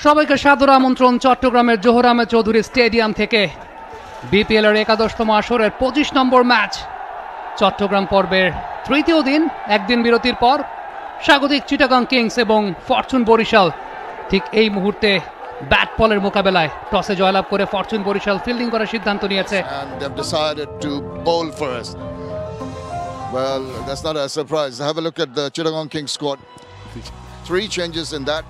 সবাইকে সাদর আমন্ত্রণ চট্টগ্রামের জোহর আহমেদ চৌধুরী স্টেডিয়াম থেকে। বিপিএল এর 11তম আসরের 25 নম্বর ম্যাচ চট্টগ্রাম পর্বের তৃতীয় দিন, একদিন বিরতির পর স্বাগতিক চিটাগং কিংস এবং ফরচুন বরিশাল ঠিক এই মুহূর্তে ব্যাট বলের মোকাবেলায়। টসে জয়লাভ করে ফরচুন বরিশাল ফিল্ডিং করার সিদ্ধান্ত নিয়েছে। Well, that's not a surprise. Have a look at the Chittagong Kings squad. 3 changes in that.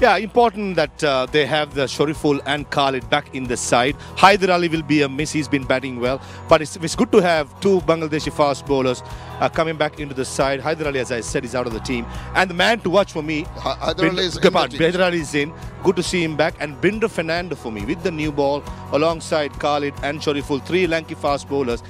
Yeah, important that they have the Shariful and Khalid back in the side. Haider Ali will be a miss. He's been batting well. But it's good to have 2 Bangladeshi fast bowlers coming back into the side. Haider Ali, as I said, is out of the team. And the man to watch for me, Haider Ali is in. Good to see him back. And Binder Fernando for me with the new ball alongside Khalid and Shariful. 3 lanky fast bowlers.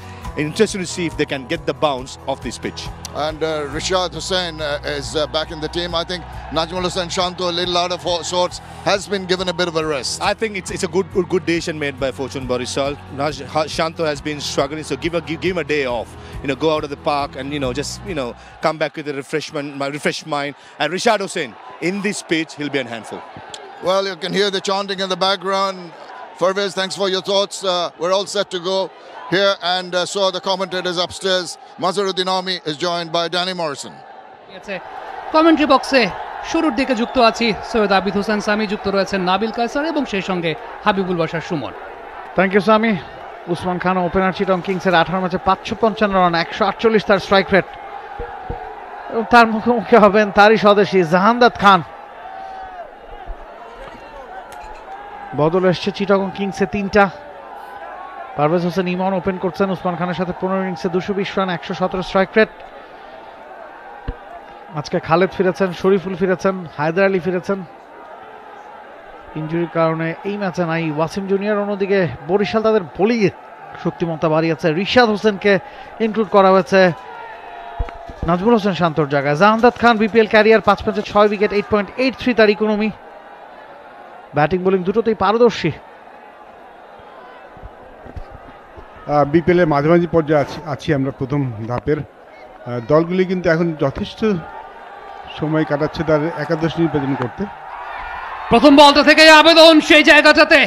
Interesting to see if they can get the bounce of this pitch. And Rishad Hussain is back in the team. I think Najmul Hussain Shanto, a little out of sorts, has been given a bit of a rest. I think it's a good decision made by Fortune Borisal. Shanto has been struggling, so give him a day off. Go out of the park and just come back with a refreshed mind. And Rishad Hussain in this pitch, he'll be a handful. Well, you can hear the chanting in the background. Farvez, thanks for your thoughts. We're all set to go here, and so are the commentators upstairs. Mazharuddin Ami is joined by Danny Morrison. Commentary বক্সে শুরুর দিকে যুক্ত আছি সৈয়দ আবিদ হোসেন সামি, যুক্ত রয়েছেন নাবিল কায়সার এবং সেই সঙ্গে Habibul Bashar Sumon. Thank you Sami. Usman Khan opener, Chittagong কিংসের 18 ম্যাচে 555 রান, 148 তার স্ট্রাইক রেট। এবং তার মুখোমুখি হবেন তারই স্বদেশী জাহানদাদ খান। বদল এসছে চিটাগং কিংসে 3টা। পারভেজ হোসেন ইমন ওপেন করছেন উসমান খানের সাথে। 15 ইনিংসে 220 রান, 117 স্ট্রাইক রেট। আজকে খালেদ ফিরেছেন, শরীফুল ফিরেছেন, হায়দার আলী ফিরেছেন। ইনজুরির কারণে এই ম্যাচে নাই ওয়াসিম জুনিয়র। অন্যদিকে বরিশাল তাদের বোলিংয়ে শক্তিমত্তা বাড়িয়েছে। রিশাদ হোসেনকে ইনক্লুড করা হয়েছে নাজমুল হোসেন শান্তর জায়গায়। জাহানদাদ খান বিপিএল ক্যারিয়ার 5 ম্যাচে 6 উইকেট, 8.83 তার ইকোনমি। ব্যাটিং বোলিং দুটোতেই পারদর্শী। বিপিএলের মাঝামাঝি পর্যায়ে আছি আমরা। প্রথম ধাপের দলগুলি কিন্তু এখন যথেষ্ট সময় কাটাচ্ছে তার একাদশ নির্বাচন করতে। প্রথম বলটা থেকে আবেদন সেই জায়গাটাতে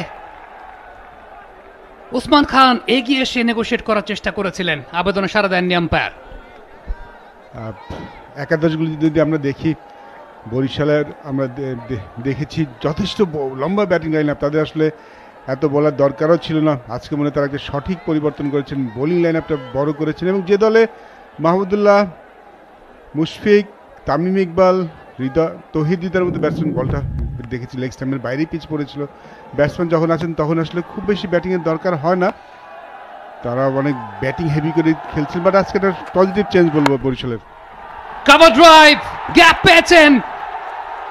উসমান খান এগিয়ে এসে নেগোশিয়েট করার চেষ্টা করেছিলেন, আবেদনে সাড়া দেননি আম্পায়ার। একাদশগুলি যদি আমরা দেখি, বরিশালের আমরা দেখেছি যথেষ্ট লম্বা ব্যাটিং লাইন আপ। তাদের আসলে এত বলার দরকারও ছিল না। আজকে মনে তারা একটা সঠিক পরিবর্তন করেছেন, বোলিং লাইন আপটা বড় করেছেন। এবং যে দলে মাহমুদুল্লাহ, মুশফিক, তামিম ইকবাল, তৌহিদ হৃদয়ের মতো ব্যাটসম্যান, বলটা দেখেছি লেগ স্টাম্পের বাইরেই পিচ পড়েছিল। ব্যাটসম্যান যখন আছেন তখন আসলে খুব বেশি ব্যাটিংয়ের দরকার হয় না, তারা অনেক ব্যাটিং হেভি করে খেলছেন। বাট আজকে একটা পজিটিভ চেঞ্জ বলবো বরিশালের। কভার ড্রাইভ, গ্যাপ পেয়েছেন,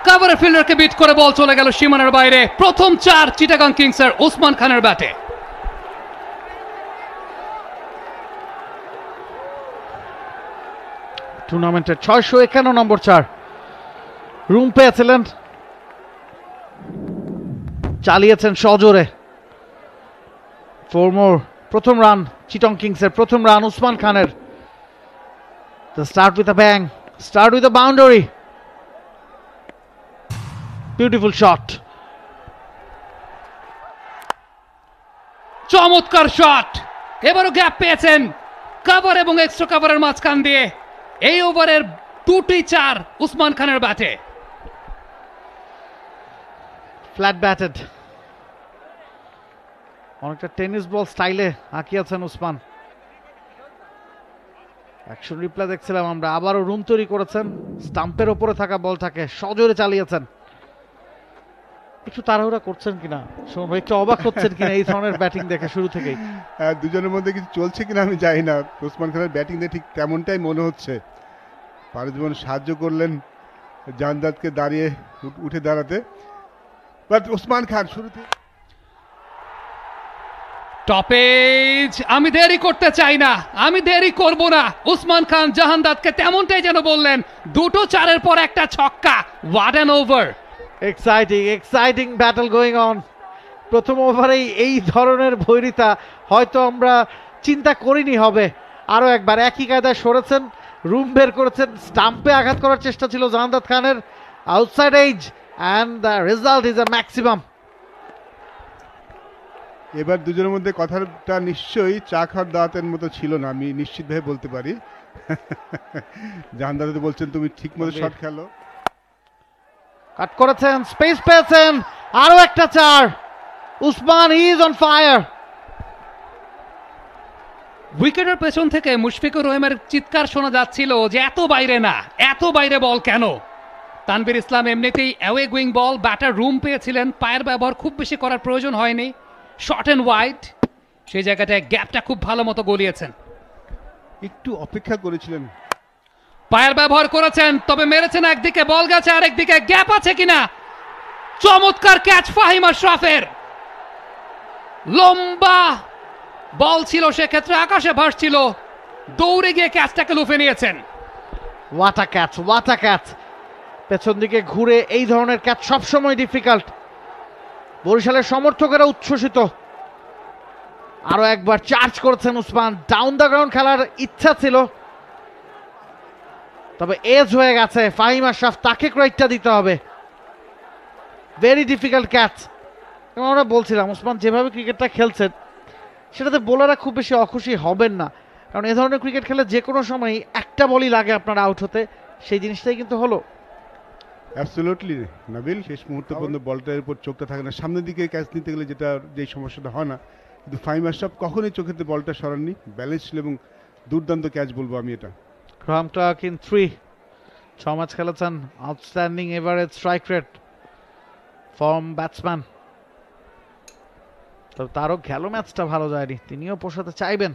কভারের ফিল্ডারকে বিট করে বল চলে গেল সীমানার বাইরে। প্রথম 4 চিটাগং কিংসের ওসমান খানের ব্যাটে। টুর্নামেন্টের 651 নম্বর 4 রুম পেয়েছিলেন, চালিয়েছেন সজোরে। 4 মোর। প্রথম রান চিটং কিংসের, প্রথম রান উসমান খানের। Start with a bang, start with a boundary. Beautiful shot, চমৎকার শট। এবারও গ্যাপ পেয়েছেন কভার এবং এক্সট্রা কভারের মাঝখান দিয়ে। এই ওভারের 2টি 4 উসমান খানের ব্যাটে। ফ্ল্যাট ব্যাটেড, অনেকটা টেনিস বল স্টাইলে আঁকিয়েছেন উসমান। অ্যাকশন রিপ্লে দেখছিলাম আমরা। আবারও রুম তৈরি করেছেন, স্টাম্পের ওপরে থাকা বলটাকে সজোরে চালিয়েছেন। একটু তাড়াহুড়া করছেন কিনা শোনো, একটু অবাক হচ্ছেন কিনা এই ধরনের ব্যাটিং দেখে শুরু থেকেই? দুজনের মধ্যে কিছু চলছে কিনা আমি জানি না। উসমান খানের ব্যাটিং দেখে ঠিক তেমনটাই মনে হচ্ছে। পারভেজ সাহায্য করলেন জাহানদাদকে উঠে দাঁড়াতে। বাট উসমান খান শুরুতে টপেজ, আমি দেরি করতে চাই না, আমি দেরি করব না। উসমান খান জাহানদাদকে তেমনটাই যেন বললেন। 2টো 4-এর পর একটা ছক্কা। What an over! Exciting battle going on. প্রথম ওভারেই এই ধরনের বৈরিতা হয়তো আমরা চিন্তা করিনি হবে। আরও একবার একই কায়দায় সরেছেন, রুম বের করেছেন, স্টাম্পে আঘাত করার চেষ্টা ছিল জাহানদাদ খানের। Outside age and the result is a maximum. এবার দুজনের মধ্যে কথাটা নিশ্চয়ই চা খাওয়ার দাওয়াতের মতো ছিল না, আমি নিশ্চিতভাবে বলতে পারি। জাহান দাদা তো বলছেন তুমি ঠিক মতো শট খেলো। কাট করেছেন, স্পেস পেয়েছেন, আরো একটা চার। Usman is on fire. উইকেটের পেছন থেকে মুশফিকুর রহিমের চিৎকার শোনা যাচ্ছিল যে এত বাইরে না, এত বাইরে বল কেন। তানভীর ইসলাম এমনিতেই অ্যাওয়ে গোয়িং বল, ব্যাটার রুম পেয়েছিলেন, পায়ের ব্যবহার খুব বেশি করার প্রয়োজন হয়নি, শর্ট অ্যান্ড ওয়াইড, সেই জায়গাটায় গ্যাপটা খুব ভালো মতো গলিয়েছেন। একটু অপেক্ষা করেছিলেন, পায়ের ব্যবহার করেছেন, তবে মেরেছেন একদিকে, বল গেছে আরেকদিকে, গ্যাপ আছে কিনা। চমৎকার ক্যাচ ফাহিম আশরাফের, লম্বা বল ছিল, সেক্ষেত্রে আকাশে ভাসছিল, দৌড়ে গিয়ে ক্যাচটাকে লুফে নিয়েছেন। What a catch, what a catch. পেছন দিকে ঘুরে এই ধরনের ক্যাচ সবসময় ডিফিকাল্ট। বরিশালের সমর্থকেরা উচ্ছ্বসিত। আরো একবার চার্জ করেছেন উসমান, ডাউন দ্য গ্রাউন্ড খেলার ইচ্ছা ছিল, তবে এজ হয়ে গেছে ফাহিম আশরাফ, তাকে ক্রেডিটটা দিতে হবে। Very difficult catch. আমরা বলছিলাম উসমান যেভাবে ক্রিকেটটা খেলছেন সেটাতে বোলাররা খুব বেশি অখুশি হবেন না, কারণ এ ধরনের ক্রিকেট খেলে যে কোনো সময় একটা বলই লাগে আপনার আউট হতে, সেই জিনিসটাই কিন্তু হলো। অ্যাবসলিউটলি নাবিল, শেষ মুহূর্ত পর্যন্ত বলটার উপর চোখটা থাকে না, সামনের দিকে ক্যাচ নিতে গেলে যেটা যেই সমস্যাটা হয় না, কিন্তু ফাহিম আশরাফ কখনোই চোখেতে বলটা সরাননি, ব্যালেন্স ছিল এবং দুর্দান্ত ক্যাচ বলবো আমি এটা। গ্রাহাম ক্লার্ক ইন 3, 6 ম্যাচ খেলেছেন, outstanding average strike rate form batsman. তবে তারও গেল ম্যাচটা ভালো যায়নি, তিনিও পোষাতে চাইবেন।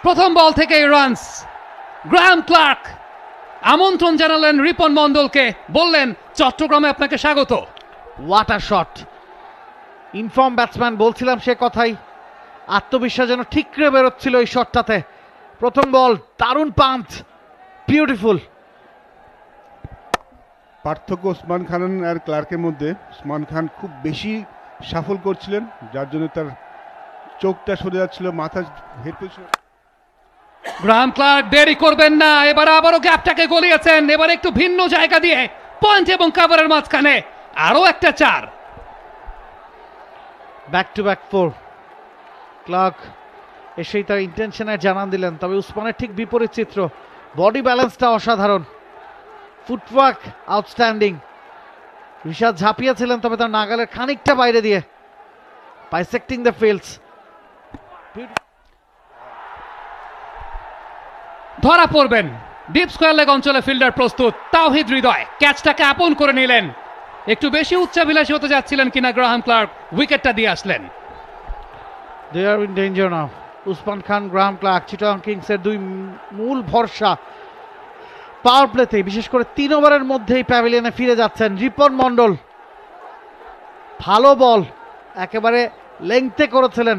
প্রথম বল থেকেই রানস। গ্রাহাম ক্লার্ক আমন্ত্রণ জানালেন রিপন মন্ডলকে, বললেন চট্টগ্রামে আপনাকে স্বাগত। What a shot. Inform batsman, বলছিলাম সে কথাই, আত্মবিশ্বাস যেন ঠিকরে বেরোচ্ছিল এই শটটাতে। প্রথম বল, দারুণ পাঞ্চ, বিউটিফুল। পার্থক্য ওসমান খান আর ক্লার্কের মধ্যে, ওসমান খান খুব বেশি সাফল করছিলেন, যার জন্য তার চোখটা সরে যাচ্ছিল, মাথা হেড পজিশন। গ্রাহাম ক্লার্ক দেরি করবেন না, এবার আবারও গ্যাপটাকে গলিয়েছেন, এবার একটু ভিন্ন জায়গা দিয়ে, পয়েন্ট এবং কাভারের মাঝখানে আরো একটা চার। Back to back 4। ক্লার্ক এসেই তার ইন্টেনশনের জানান দিলেন, তবে উসমানের ঠিক বিপরীত চিত্র। বডি ব্যালেন্সটা অসাধারণ, ফুটওয়ার্ক আউটস্ট্যান্ডিং। ঋষাদ ঝাঁপিয়েছিলেন, তবে তার নাগালের খানিকটা বাইরে দিয়ে, বাইসেক্টিং দ্য ফিল্ডস। ধরা পড়বেন, ডিপ স্কয়ার লেগ অঞ্চলে ফিল্ডার প্রস্তুত, তাওহিদ হৃদয় ক্যাচটাকে আপন করে নিলেন। একটু বেশি উচ্চাভিলাষী হতে যাচ্ছিলেন কিনা গ্রাহাম ক্লার্ক, উইকেটটা দিয়ে আসলেন। They are in danger now. Usman Khan, Graham Clarke, Chittagong কিংসের দুই মূল ভরসা পাওয়ার প্লেতে, বিশেষ করে 3 ওভারের মধ্যেই প্যাভিলিয়নে ফিরে যাচ্ছেন। রিপন মন্ডল ভালো বল একেবারে লেংথে করেছিলেন,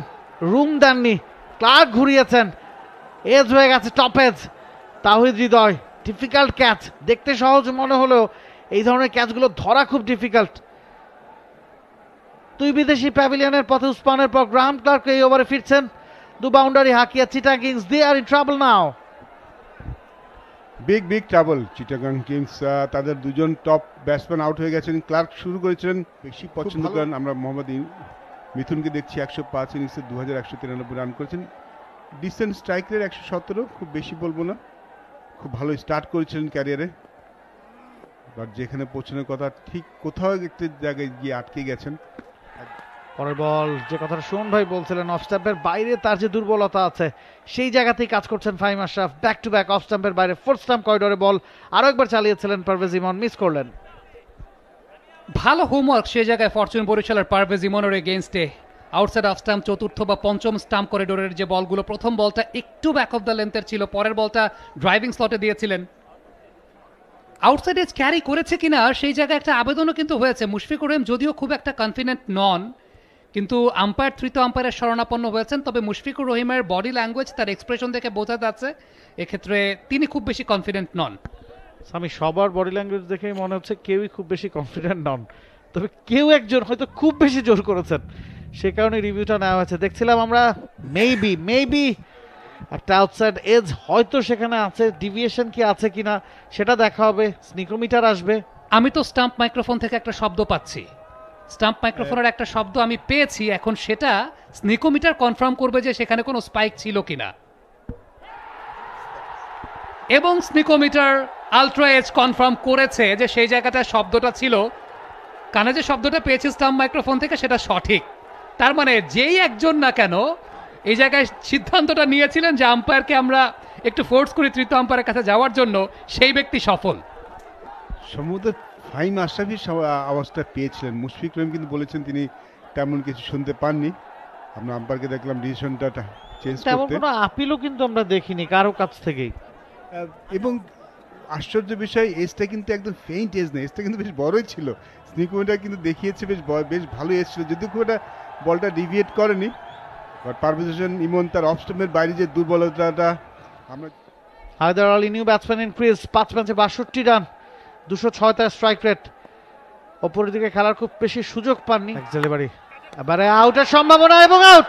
রুম দেননি, ক্লার্ক ঘুরিয়েছেন, এজ হয়ে গেছে, top age. Towhid Hridoy, difficult catch, দেখতে সহজ মনে হলেও এই ধরনের ক্যাচগুলো ধরা খুব ডিফিকাল্ট। দুই বিদেশি প্যাভিলিয়নের পথে উসমানের পর গ্রাহাম ক্লার্ক এই ওভারে ফিরছেন, 2 বাউন্ডারি হাঁকিয়ে Chittagong Kings, they are in trouble now. Big trouble Chittagong Kings, তাদের দুজন টপ ব্যাটসম্যান আউট হয়ে গেছেন। ক্লার্ক শুরু করেছিলেন, বেশি পছন্দ করেন, আমরা মোহাম্মদ মিথুনকে দেখছি 105 ইনিংসে 2193 রান করেছেন, ডিসেন্ট স্ট্রাইক রেট 117, খুব বেশি বলবো না, খুব ভালো স্টার্ট করেছিলেন ক্যারিয়ারে, বাট যেখানে পৌঁছানোর কথা ঠিক কোথাও একটা জায়গায় গিয়ে আটকে গেছেন। পরের বল, যে কথাটা সুমন ভাই বলছিলেন, অফ স্ট্যাম্পের বাইরে তার যে দুর্বলতা আছে সেই জায়গাতেই কাজ করছেন Fahim Ashraf. Back to back of স্ট্যাম্পের বাইরে, ফোর্থ স্ট্যাম্প করিডোরে বল আরো একবার চালিয়েছিলেন পারভেজ ইমন, মিস করলেন। ভালো হোমওয়ার্ক সেই জায়গায় ফরচুন বরিশালের পারভেজ ইমনের এগেইনস্টে। আউটসাইড অফ স্টাম্প, চতুর্থ বা পঞ্চম স্টাম্প করিডোরের যে বলগুলো, প্রথম বলটা একটু ব্যাক অফ দ্য লেন্থের ছিল, পরের বলটা ড্রাইভিং স্লটে দিয়েছিলেন। আউটসাইড এজ ক্যারি করেছে কিনা সেই জায়গায় একটা আবেদনও কিন্তু হয়েছে। মুশফিকুর রহিম যদিও খুব একটা কনফিডেন্ট নন, কিন্তু আম্পায়ার, তৃতীয় আম্পায়ারের শরণাপন্ন হয়েছেন, তবে মুশফিকুর রহিমের বডি ল্যাঙ্গুয়েজ, তার এক্সপ্রেশন দেখে বোঝা যাচ্ছে এক্ষেত্রে তিনি খুব বেশি কনফিডেন্ট নন। আমি সবার বডি ল্যাঙ্গুয়েজ দেখেই মনে হচ্ছে কেউই খুব বেশি কনফিডেন্ট নন, তবে কেউ একজন হয়তো খুব বেশি জোর করেছেন, সে কারণে রিভিউটা নেওয়া হয়েছে। দেখছিলাম আমরা মেবি একটা আউটসাইড এজ হয়তো সেখানে আছে, ডিভিয়েশন কি আছে কিনা সেটা দেখা হবে, স্নিকোমিটার আসবে। আমি তো স্টাম্প মাইক্রোফোন থেকে একটা শব্দ পাচ্ছি, স্টাম্প মাইক্রোফোনের একটা শব্দ আমি পেয়েছি, এখন সেটা স্নিকোমিটার কনফার্ম করবে যে সেখানে কোনো স্পাইক ছিল কিনা। এবং স্নিকোমিটার আলট্রা এজ কনফার্ম করেছে যে সেই জায়গাটায় শব্দটা ছিল, কানে যে শব্দটা পেয়েছি স্টাম্প মাইক্রোফোন থেকে সেটা সঠিক। তার মানে যেই একজন না কেন এই জায়গায় সিদ্ধান্তটা নিয়েছিলেন যে আম্পায়ারকে আমরা একটু ফোর্স করি তৃতীয় আম্পায়ারের কাছে যাওয়ার জন্য, সেই ব্যক্তি সফল। সম্ভবত ফাহিম আশরাফি আওয়াজটা পেয়েছিলেন, মুশফিক রহিম কিন্তু বলেছেন তিনি তেমন কিছু শুনতে পাননি। আমরা আম্পায়ারকে দেখলাম ডিসিশনটা চেঞ্জ তেমন করতে, কোনো আপিলও কিন্তু আমরা দেখিনি কারো কাছ থেকেই। এবং আশ্চর্য বিষয় এজটা কিন্তু একদম ফেইন্ট এজ না, এজটা কিন্তু বেশ বড়ই ছিল। স্নিকোমিটার কিন্তু দেখিয়েছে বেশ ভালো এজ ছিল, যদিও খুব একটা বলটা ডিভিয়েট করেনি। বাট পারভেজ হোসেন ইমন তার অফ স্টাম্পের বাইরে যে দুর্বলতাটা আমরা। Haider Ali new batsman in crease, 5 ম্যাচে 62 রান, 206 তার স্ট্রাইক রেট। অপরের দিকে খেলার খুব বেশি সুযোগ পাননি ডেলিভারি, এবারে আউটের সম্ভাবনা এবং আউট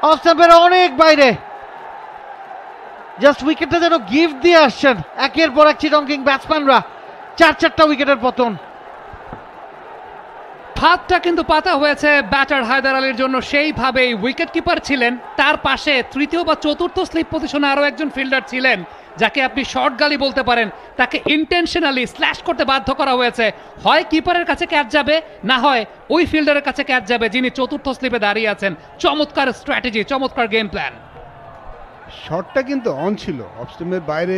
অফ স্টাম্পের অনেক বাইরে। জাস্ট উইকেটটা যেন গিফট দিয়ে আসছেন একের পর এক চিটং কিং ব্যাটসম্যানরা, 4-4টা উইকেটের পতন। হাতটা কিন্তু পাতা হয়েছে ব্যাটার হায়দার আলীর জন্য, সেইভাবেই উইকেট কিপার ছিলেন, তার পাশে তৃতীয় বা চতুর্থ স্লিপ পজিশনে আরও একজন ফিল্ডার ছিলেন যাকে আপনি শর্ট গালি বলতে পারেন, তাকে ইন্টেনশনালি স্ল্যাশ করতে বাধ্য করা হয়েছে। হয় কিপারের কাছে ক্যাচ যাবে, না হয় ওই ফিল্ডারের কাছে ক্যাচ যাবে যিনি চতুর্থ স্লিপে দাঁড়িয়ে আছেন। চমৎকার স্ট্র্যাটেজি, চমৎকার গেম প্ল্যান। শটটা কিন্তু অন ছিল, অফ স্টাম্পের বাইরে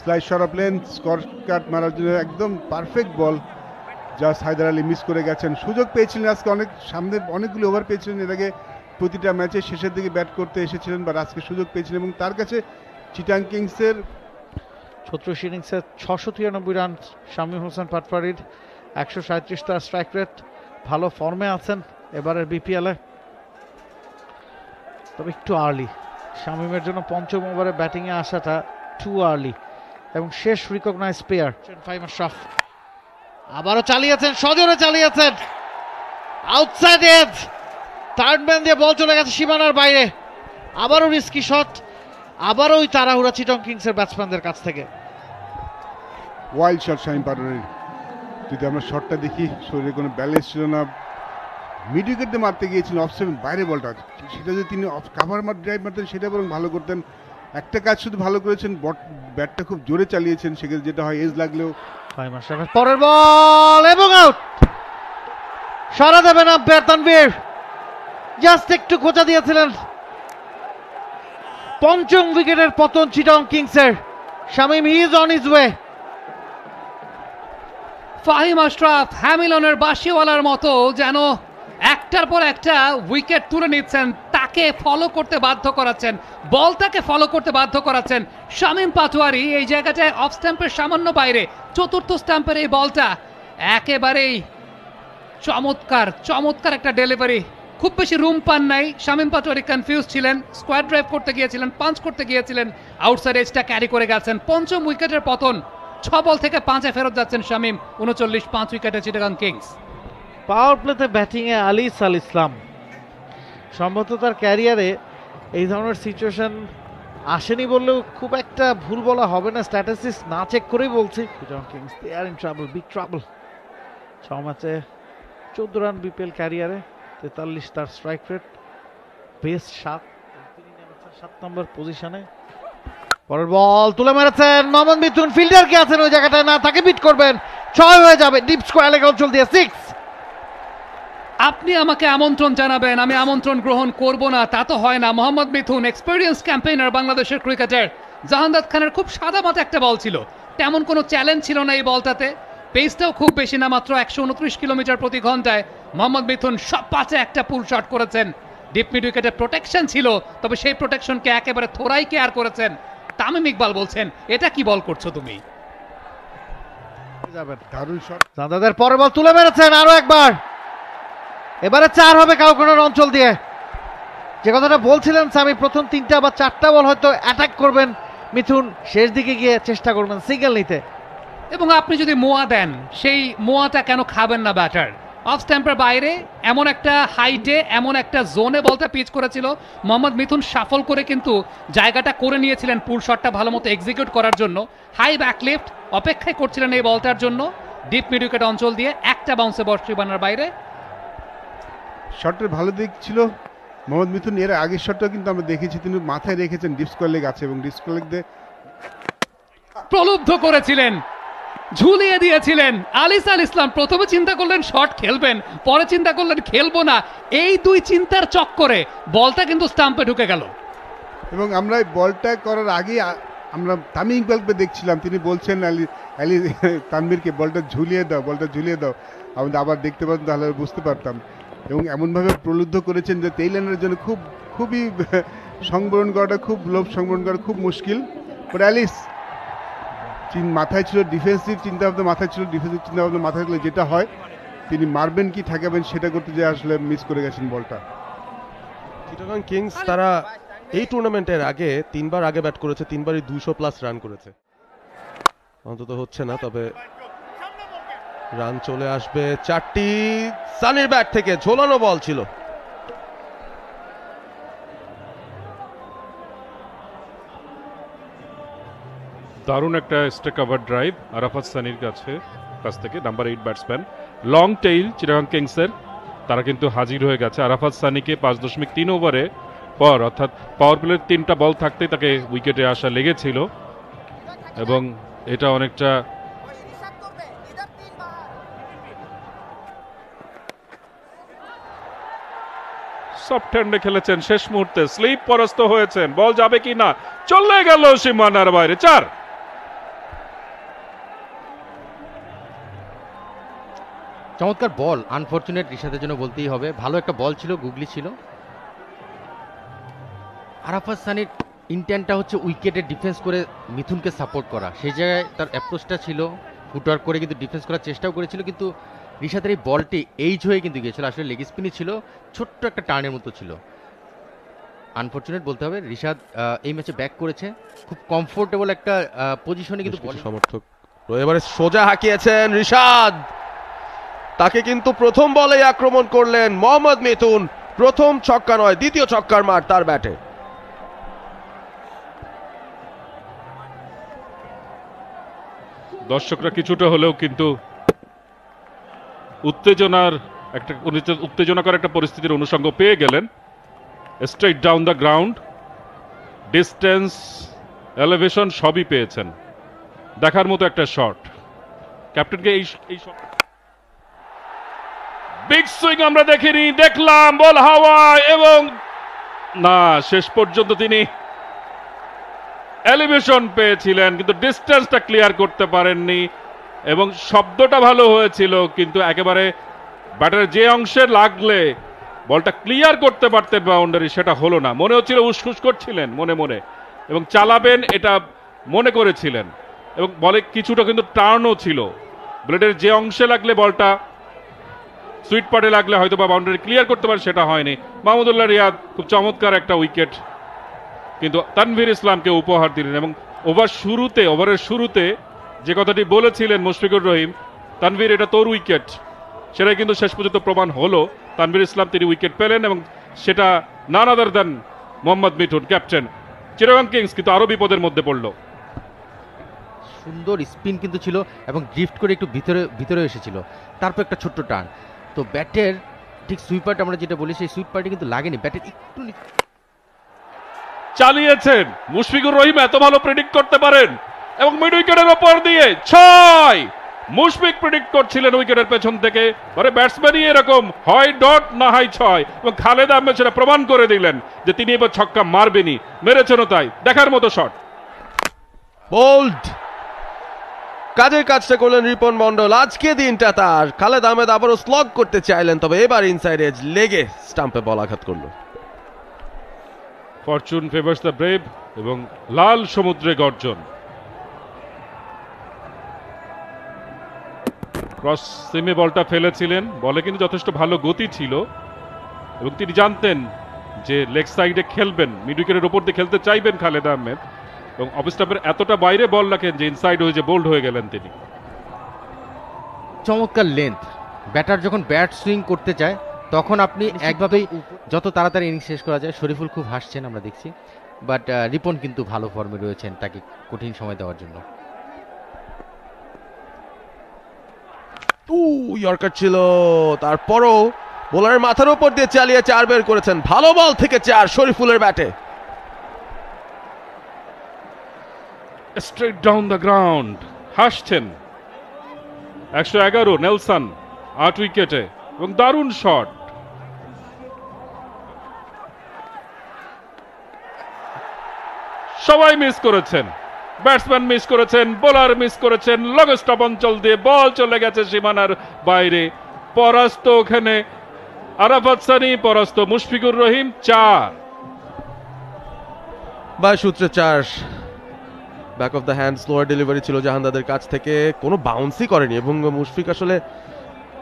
slightly short of length, square cut মারার জন্য একদম perfect ball, just Haider Ali miss করে গেছেন। সুযোগ পেয়েছিলেন আজকে, অনেক সামনে অনেকগুলো ওভার পেয়েছিলেন এর আগে, প্রতিটা ম্যাচে শেষের দিকে ব্যাট করতে এসেছিলেন, বা আজকে সুযোগ পেয়েছিলেন এবং তার কাছে চিটাং কিংসের 36 ইনিংসে 693 রান শামীম হোসেন পাটওয়ারির, 137 তার স্ট্রাইক রেট, ভালো ফর্মে আছেন এবারের বিপিএলে। তবে একটু আর্লি শামীমের জন্য পঞ্চম ওভারে ব্যাটিংয়ে আসাটা টু আর্লি, এবং শেষ রিকগনাইজ প্লেয়ার ফাহিম আশরাফ আবারও চালিয়েছেন, সজোরে চালিয়েছেন, আউটসাইড এজ, থার্ড ম্যান দিয়ে বল চলে গেছে সীমানার বাইরে। আবারও রিস্কি শট, আবারও ওই তাড়াহুড়া চিটং কিংসের ব্যাটসম্যানদের কাছ থেকে। ওয়াইল্ড শট শামীম পাটোয়ারির, যদি আমরা শটটা দেখি শরীরে কোনো ব্যালেন্স ছিল না, মিড উইকেট দিয়ে মারতে গিয়েছিলেন, অফ স্টাম্পের বাইরে বলটা, সেটা যদি তিনি কাভার ড্রাইভ মারতেন সেটা বরং ভালো করতেন। একটা কাজ শুধু ভালো করেছেন, ব্যাটটা খুব জোরে চালিয়েছেন, সেক্ষেত্রে যেটা হয় এজ লাগলেও। ফাহিম আশরাফের পরের বল এবং আউট, সারা দেবেন আম্পায়ার তানভীর, জাস্ট একটু খোঁচা দিয়েছিলেন। পঞ্চম উইকেটের পতন চিটং কিংসের, Shamim he is on his way. Faheem Ashraf হ্যামিলনের বাঁশিওয়ালার মতো যেন একটার পর একটা উইকেট তুলে নিচ্ছেন, তাকে ফলো করতে বাধ্য করাচ্ছেন, বলটাকে ফলো করতে বাধ্য করাচ্ছেন শামীম পাটোয়ারি। এই জায়গাটায় অফ স্ট্যাম্পের সামান্য বাইরে চতুর্থ স্ট্যাম্পের এই বলটা একেবারেই চমৎকার, চমৎকার একটা ডেলিভারি। খুব বেশি রুম পান নাই শামীম পাটোয়ারি, কনফিউজ ছিলেন, স্কোয়াড ড্রাইভ করতে গিয়েছিলেন, পাঞ্চ করতে গিয়েছিলেন, আউটসাইড এজটা ক্যারি করে গেছেন। পঞ্চম উইকেটের পতন, 6 বল থেকে 5-এ ফেরত যাচ্ছেন শামীম, 39 5 উইকেটে চিটাগাং কিংস। পাওয়ার প্লেতে ব্যাটিংয়ে আলিস আল ইসলাম, সম্ভবত তার ক্যারিয়ারে এই ধরনের সিচুয়েশন আসেনি বললেও খুব একটা ভুল বলা হবে না, স্ট্যাটিস্টিক্স না চেক করেই বলছি। Chittagong Kings they are in trouble, big trouble. 6 ম্যাচে 14 রান বিপিএল ক্যারিয়ারে, 43 তার স্ট্রাইক রেট, বেস 7, তিনি নেমেছেন 7 নম্বর পজিশনে। পরের বল তুলে মেরেছেন মোহাম্মদ মিথুন, ফিল্ডার কে আছেন ওই জায়গাটায়, না তাকে বিট করবেন, 6 হয়ে যাবে, ডিপ স্কোয়ার লেগ অঞ্চল দিয়ে 6। আপনি আমাকে আমন্ত্রণ জানাবেন, আমি আমন্ত্রণ গ্রহণ করব না তা তো হয় না। মোহাম্মদ মিথুন এক্সপেরিয়েন্স ক্যাম্পেইনার বাংলাদেশের ক্রিকেটার। জাহানদাদ খানের খুব সাদা মাথা একটা বল ছিল, তেমন কোনো চ্যালেঞ্জ ছিল না এই বলটাতে, পেসটাও খুব বেশি না, মাত্র 129 কিলোমিটার প্রতি ঘন্টায়। মোহাম্মদ মিথুন সব 5-এ একটা পুল শট করেছেন, ডিপ মিড উইকেটে প্রোটেকশন ছিল, তবে সেই প্রোটেকশনকে একেবারে থোড়াই কেয়ার করেছেন। তামিম ইকবাল বলছেন এটা কি বল করছো তুমি, দারুণ শট। জাহানদাদের পরের বল তুলে মেরেছেন আরো একবার, এবারে 4 হবে কাউকোনার অঞ্চল দিয়ে। যে কথাটা বলছিলেন সামি, প্রথম 3টা বা 4টা বল হয়তো অ্যাটাক করবেন মিথুন, শেষ দিকে গিয়ে চেষ্টা করবেন সিঙ্গেল নিতে। এবং আপনি যদি মোয়া দেন, সেই মোয়াটা কেন খাবেন না ব্যাটার? অফ স্ট্যাম্পের বাইরে এমন একটা হাইটে এমন একটা জোনে বলটা পিচ করেছিল, মোহাম্মদ মিথুন সাফল করে কিন্তু জায়গাটা করে নিয়েছিলেন পুল শটটা ভালো মতো এক্সিকিউট করার জন্য। হাই ব্যাকলিফট অপেক্ষায় করছিলেন এই বলটার জন্য, ডিপ মিড উইকেট অঞ্চল দিয়ে একটা বাউন্সে বল সীমানার বাইরে। শটের ভালো দিক ছিল মোহাম্মদ মিথুন, এর আগের শটটা কিন্তু আমরা দেখেছি তিনি মাথায় রেখেছেন ডিপ স্কোয়ার লেগ আছে এবং ডিপ স্কোয়ার লেগ দিয়ে প্রলুব্ধ করেছিলেন, ঝুলিয়ে দিয়েছিলেন। আলিসাল ইসলাম প্রথমে চিন্তা করলেন শট খেলবেন, পরে চিন্তা করলেন খেলবো না। এই দুই চিন্তার চক্করে বলটা কিন্তু স্টাম্পে ঢুকে গেল। এবং আমরা এই বলটা করার আগে আমরা তামিম ইকবালকে দেখছিলাম, তিনি বলছেন আলী তানভীরকে বলটা ঝুলিয়ে দাও, বলটা ঝুলিয়ে দাও। আমরা আবার দেখতে পারতাম তাহলে বুঝতে পারতাম। এবং এমনভাবে প্রলুব্ধ করেছেন যে তেইল্যান্ডের জন্য খুবই সংবরণ করাটা, খুব লোভ সংবরণ করা খুব মুশকিল। পরে অ্যালিস মাথায় ছিল ডিফেন্সিভ চিন্তাভাবনা, মাথায় ছিল ডিফেন্সিভ চিন্তাভাবনা মাথায় থাকলে যেটা হয় তিনি মারবেন কি ঠেকাবেন সেটা করতে যে আসলে মিস করে গেছেন বলটা। চিটাগং কিংস তারা এই টুর্নামেন্টের আগে 3বার আগে ব্যাট করেছে, 3বারই 200+ রান করেছে। অন্তত হচ্ছে না, তবে রান চলে আসবে। 4টি সানির ব্যাট থেকে ঝোলানো বল ছিল। দারুণ একটা স্টে কভার ড্রাইভ আরাফাত সানির কাছ থেকে number 8 batsman. Long tail Chittagong কিংসের তারা কিন্তু হাজির হয়ে গেছে। আরাফাত সানিকে 5.3 ওভারে পর, অর্থাৎ পাওয়ার প্লের 3টা বল থাকতেই তাকে উইকেটে আসা লেগেছিল এবং এটা অনেকটা সফট হ্যান্ডে খেলেছেন। শেষ মুহূর্তে স্লিপ পরাস্ত হয়েছেন, বল যাবে কি না, চলে গেল সীমানার বাইরে। 4। চমৎকার বল, আনফরচুনেট রিশাদের জন্য বলতেই হবে। ভালো একটা বল ছিল, গুগলি ছিল। আরাফাত সানির ইন্টেন্টটা হচ্ছে উইকেটে ডিফেন্স করে মিথুনকে সাপোর্ট করা, সেই জায়গায় তার অ্যাপ্রোচটা ছিল। ফুটওয়ার্ক করে কিন্তু ডিফেন্স করার চেষ্টাও করেছিল, কিন্তু রিশাদের এই বলটি এইজ হয়ে কিন্তু গিয়েছিল। আসলে লেগ স্পিনই ছিল, ছোট্ট একটা টার্নের মতো ছিল। আনফরচুনেট বলতে হবে। রিশাদ এই ম্যাচে ব্যাক করেছে খুব কমফোর্টেবল একটা পজিশনে, কিন্তু সমর্থক এবারে সোজা হাঁকিয়েছেন রিশাদ, তাকে কিন্তু প্রথম বলেই আক্রমণ করলেন মোহাম্মদ মিথুন। প্রথম ছক্কা নয়, দ্বিতীয় ছক্কার মার তার ব্যাটে। দর্শকরা কিছুটা হলেও কিন্তু উত্তেজনাকর একটা পরিস্থিতির অনুষঙ্গ পেয়ে গেলেন। Straight down the ground, distance, elevation সবই পেয়েছেন। দেখার মতো একটা শট। ক্যাপ্টেনকে এই বিগ সুইং আমরা দেখিনি, দেখলাম বল হাওয়ায় এবং না, শেষ পর্যন্ত তিনি এলিভেশন পেয়েছিলেন কিন্তু ডিস্টেন্সটা ক্লিয়ার করতে পারেননি এবং শব্দটা ভালো হয়েছিল, কিন্তু একেবারে ব্যাটারের যে অংশে লাগলে বলটা ক্লিয়ার করতে পারতেন বাউন্ডারি, সেটা হলো না। মনে হচ্ছিল উসখুস করছিলেন মনে মনে এবং চালাবেন এটা মনে করেছিলেন এবং বলে কিছুটা কিন্তু টার্নও ছিল। ব্লেডের যে অংশে লাগলে বলটা সুইট পাটে লাগলে হয়তো বা বাউন্ডারি ক্লিয়ার করতে পারে, সেটা হয়নি। মাহমুদুল্লাহ রিয়াদ খুব চমৎকার একটা উইকেট কিন্তু তানভীর ইসলামকে উপহার দিলেন এবং ওভারের শুরুতে যে কথাটি বলেছিলেন মুশফিকুর রহিম, তানভীর এটা তোর উইকেট, সেটাই কিন্তু শেষ পর্যন্ত প্রমাণ হলো। তানভীর ইসলাম তিনি উইকেট পেলেন এবং সেটা none other than Mohammad Mithun, captain. Chittagong Kings কিন্তু আরো বিপদের মধ্যে পড়ল। সুন্দর স্পিন কিন্তু ছিল এবং ড্রিফট করে একটু ভিতরে এসেছিল, তারপর একটা ছোট্ট টার্ন। তো ব্যাটের ঠিক সুইপারটা আমরা যেটা বলি সেই সুইপারটি কিন্তু লাগেনি, ব্যাটের একটু চালিয়েছেন। মুশফিকুর রহিম এত ভালো প্রেডিক্ট করতে পারেন এবং মিড উইকেটের ওপর দিয়ে 6। মুশফিক প্রেডিক্ট করছিলেন উইকেটের পেছন থেকে, মানে ব্যাটসম্যানই এরকম হয় ডট না হয় 6 এবং খালেদ আহমেদ সেটা প্রমাণ করে দিলেন যে তিনি এবার ছক্কা মারবেনই, মেরেছেনও তাই। দেখার মতো শট, বোল্ড কাজের কাজটা করলেন রিপন মন্ডল। আজকে দিনটা তার। খালেদ আহমেদ আবারও স্লগ করতে চাইলেন, তবে এবার ইনসাইড এজ লেগে স্টাম্পে বল আঘাত করল। ফরচুন ফেভার্স দ্য ব্রেভ এবং লাল সমুদ্রে গর্জন। ক্রস সিমে বলটা ফেলেছিলেন, বলে কিন্তু যথেষ্ট ভালো গতি ছিল এবং তিনি জানতেন যে লেগ সাইডে খেলবেন, মিড উইকেটের ওপর দিয়ে খেলতে চাইবেন খালেদ আহমেদ এবং অফ স্টাম্পের এতটা বাইরে বল রাখেন যে ইনসাইড হয়ে যে বোল্ড হয়ে গেলেন তিনি। চমৎকার লেন্থ, ব্যাটার যখন ব্যাট সুইং করতে চায় তখন আপনি একভাবেই যত তাড়াতাড়ি ইনিংস শেষ করা যায়। শরীফুল খুব হাসছেন আমরা দেখছি, বাট রিপন কিন্তু ভালো ফর্মে রয়েছেন তাকে কঠিন সময় দেওয়ার জন্য। ইয়র্কার ছিল, তারপরও বোলারের মাথার উপর দিয়ে চালিয়ে 4 বের করেছেন। ভালো বল থেকে 4 শরীফুলের ব্যাটে। স্ট্রেট ডাউন দ্য গ্রাউন্ড, হাসছেন। 111 নেলসন 8 উইকেটে এবং দারুণ শট। সবাই মিস করেছেন, ব্যাটসম্যান মিস করেছেন, বোলার মিস করেছেন। লং স্টপ অঞ্চল দিয়ে বল চলে গেছে সীমানার বাইরে। পরাস্ত ওখানে আরাফাত সানি, পরাস্ত মুশফিকুর রহিম। 4 বা সূত্রে 4। Back of the hand slower delivery ছিল জাহানদাদের কাছ থেকে, কোনো বাউন্সই করেনি। এবং মুশফিক আসলে